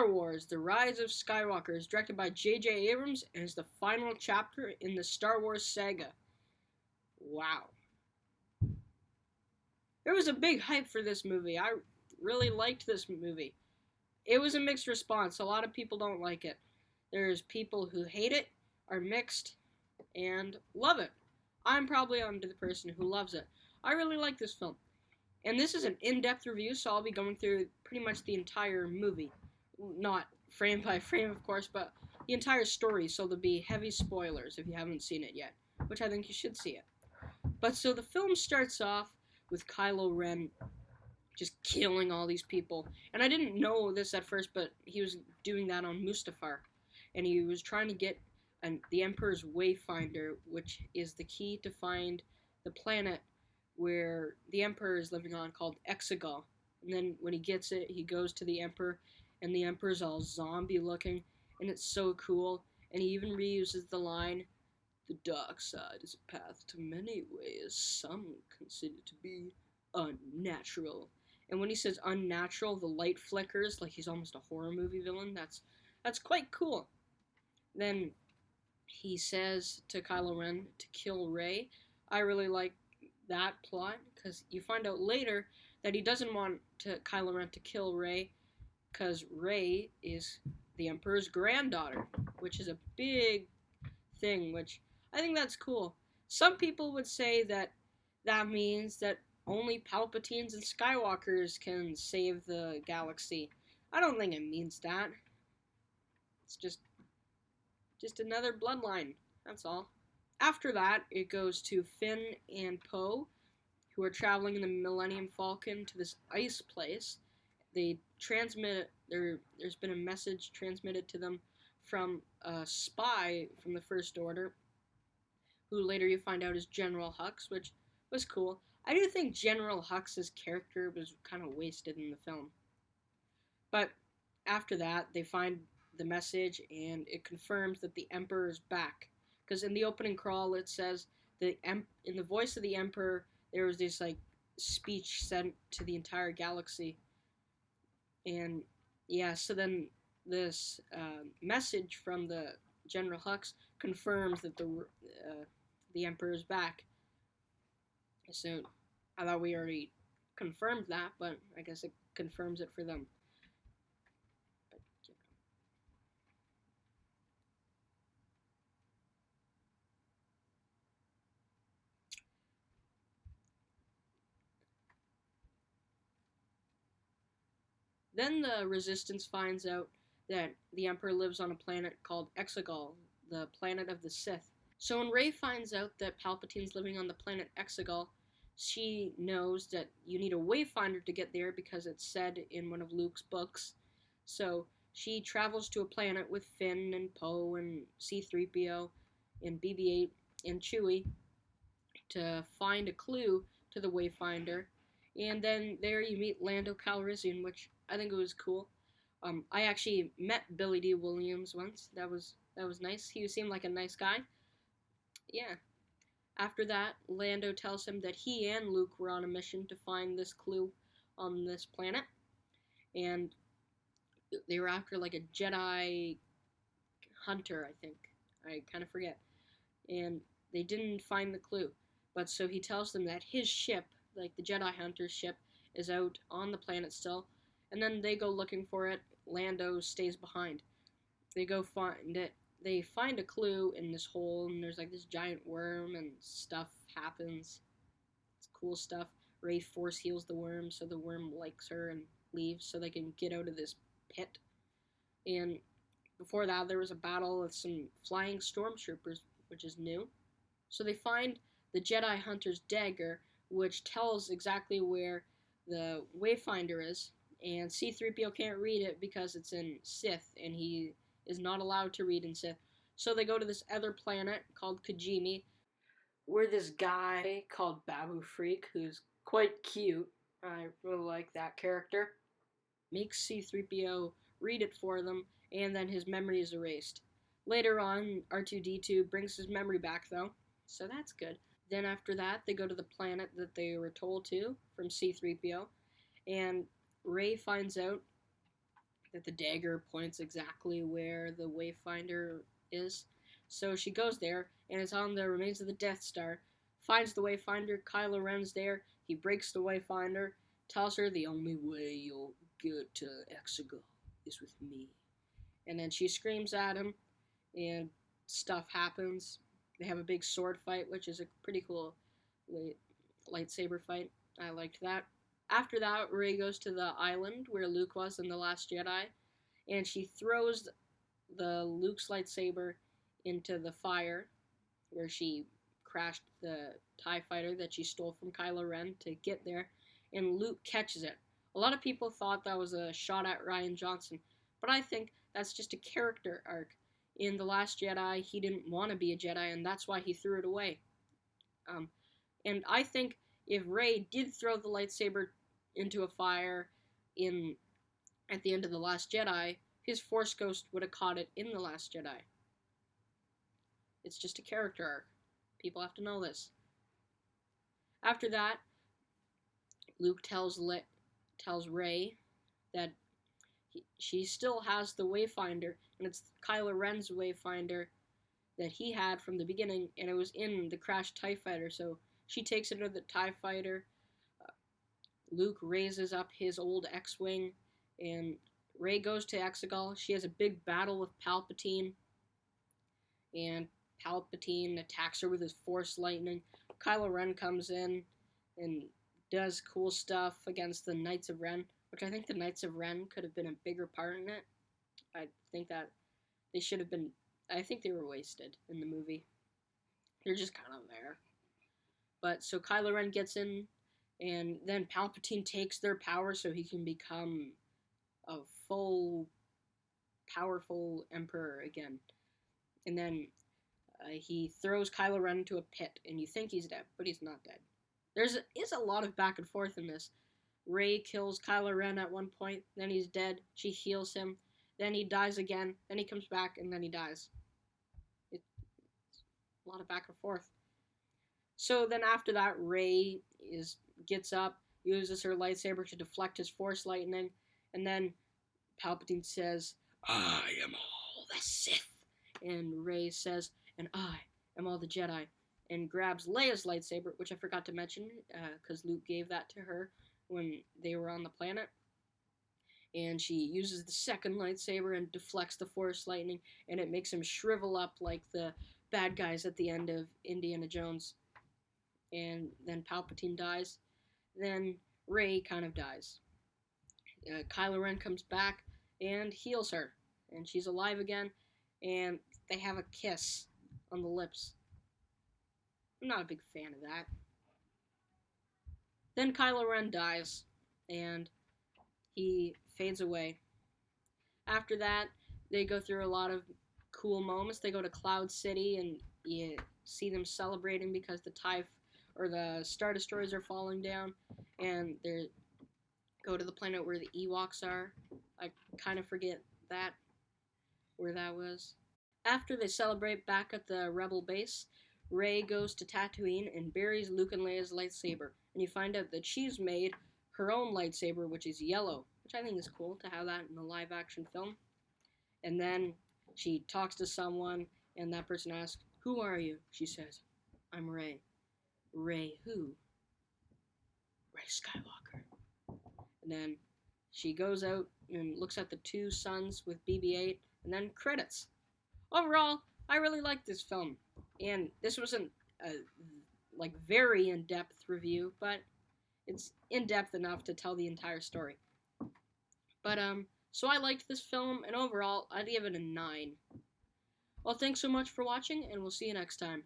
Star Wars: The Rise of Skywalker is directed by J.J. Abrams and is the final chapter in the Star Wars saga. Wow. There was a big hype for this movie. I really liked this movie. It was a mixed response. A lot of people don't like it. There's people who hate it, are mixed, and love it. I'm probably on to the person who loves it. I really like this film. And this is an in-depth review, so I'll be going through pretty much the entire movie. Not frame by frame, of course, but the entire story, so there'll be heavy spoilers if you haven't seen it yet, which I think you should see it. But so the film starts off with Kylo Ren just killing all these people. And I didn't know this at first, but he was doing that on Mustafar. And he was trying to get the Emperor's Wayfinder, which is the key to find the planet where the Emperor is living on, called Exegol. And then when he gets it, he goes to the Emperor, and the Emperor's all zombie looking, and it's so cool. And he even reuses the line, "The dark side is a path to many ways some consider to be unnatural." And when he says unnatural, the light flickers like he's almost a horror movie villain. That's quite cool. Then he says to Kylo Ren to kill Rey. I really like that plot, because you find out later that he doesn't want Kylo Ren to kill Rey, because Rey is the Emperor's granddaughter, which is a big thing, which I think that's cool. Some people would say that that means that only Palpatines and Skywalkers can save the galaxy. I don't think it means that. It's just another bloodline, that's all. After that, it goes to Finn and Poe, who are traveling in the Millennium Falcon to this ice place. They transmit, there's been a message transmitted to them from a spy from the First Order, who later you find out is General Hux, which was cool. I do think General Hux's character was kind of wasted in the film. But after that, they find the message, and it confirms that the Emperor is back. Because in the opening crawl, it says in the voice of the Emperor, there was this like speech sent to the entire galaxy. And yeah, so then this message from the General Hux confirms that the Emperor is back. So I thought we already confirmed that, but I guess it confirms it for them. Then the Resistance finds out that the Emperor lives on a planet called Exegol, the planet of the Sith. So when Rey finds out that Palpatine's living on the planet Exegol, she knows that you need a Wayfinder to get there because it's said in one of Luke's books. So she travels to a planet with Finn and Poe and C-3PO and BB-8 and Chewie to find a clue to the Wayfinder. And then there you meet Lando Calrissian, which I think it was cool. I actually met Billy D. Williams once. That was nice. He seemed like a nice guy. Yeah. After that, Lando tells him that he and Luke were on a mission to find this clue on this planet. And they were after like a Jedi hunter, I think. I kind of forget. And they didn't find the clue. But so he tells them that his ship, like the Jedi hunter's ship, is out on the planet still. And then they go looking for it. Lando stays behind. They go find it. They find a clue in this hole, and there's like this giant worm, and stuff happens. It's cool stuff. Rey force heals the worm, so the worm likes her and leaves, so they can get out of this pit. And before that, there was a battle with some flying stormtroopers, which is new. So they find the Jedi Hunter's dagger, which tells exactly where the Wayfinder is. And C-3PO can't read it because it's in Sith, and he is not allowed to read in Sith. So they go to this other planet called Kijimi, where this guy called Babu Freak, who's quite cute, I really like that character, makes C-3PO read it for them, and then his memory is erased. Later on, R2-D2 brings his memory back, though, so that's good. Then after that, they go to the planet that they were told to from C-3PO, and Rey finds out that the dagger points exactly where the Wayfinder is. So she goes there, and it's on the remains of the Death Star. Finds the Wayfinder. Kylo Ren's there. He breaks the Wayfinder. Tells her the only way you'll get to Exegol is with me. And then she screams at him, and stuff happens. They have a big sword fight, which is a pretty cool lightsaber fight. I liked that. After that, Rey goes to the island where Luke was in The Last Jedi, and she throws the Luke's lightsaber into the fire, where she crashed the TIE fighter that she stole from Kylo Ren to get there, and Luke catches it. A lot of people thought that was a shot at Rian Johnson, but I think that's just a character arc. In The Last Jedi, he didn't want to be a Jedi, and that's why he threw it away. And I think if Rey did throw the lightsaber into a fire at the end of The Last Jedi, his Force Ghost would have caught it in The Last Jedi. It's just a character arc. People have to know this. After that, Luke tells Rey that she still has the Wayfinder, and it's Kylo Ren's Wayfinder that he had from the beginning, and it was in the crashed TIE fighter, so she takes it to the TIE fighter. Luke raises up his old X-Wing, and Rey goes to Exegol. She has a big battle with Palpatine, and Palpatine attacks her with his Force lightning. Kylo Ren comes in and does cool stuff against the Knights of Ren, which I think the Knights of Ren could have been a bigger part in it. I think that they should have been... I think they were wasted in the movie. They're just kind of there. But, so Kylo Ren gets in, and then Palpatine takes their power so he can become a full, powerful Emperor again. And then he throws Kylo Ren into a pit, and you think he's dead, but he's not dead. There is a lot of back and forth in this. Rey kills Kylo Ren at one point, then he's dead, she heals him, then he dies again, then he comes back, and then he dies. It's a lot of back and forth. So then after that, Rey gets up, uses her lightsaber to deflect his Force lightning, and then Palpatine says, "I am all the Sith." And Rey says, "And I am all the Jedi." And grabs Leia's lightsaber, which I forgot to mention, because Luke gave that to her when they were on the planet. And she uses the second lightsaber and deflects the Force lightning, and it makes him shrivel up like the bad guys at the end of Indiana Jones. And then Palpatine dies. Then Rey kind of dies. Kylo Ren comes back and heals her, and she's alive again, and they have a kiss on the lips. I'm not a big fan of that. Then Kylo Ren dies, and he fades away. After that, they go through a lot of cool moments. They go to Cloud City, and you see them celebrating because the Star Destroyers are falling down, and they go to the planet where the Ewoks are. I kind of forget where that was. After they celebrate back at the Rebel base, Rey goes to Tatooine and buries Luke and Leia's lightsaber, and you find out that she's made her own lightsaber, which is yellow, which I think is cool to have that in a live-action film. And then she talks to someone, and that person asks, "Who are you?" She says, "I'm Rey." "Rey who?" "Rey Skywalker." And then she goes out and looks at the two suns with BB-8, and then credits. Overall, I really liked this film, and this wasn't a very in-depth review, but it's in-depth enough to tell the entire story. But so I liked this film, and overall, I'd give it a 9. Well, thanks so much for watching, and we'll see you next time.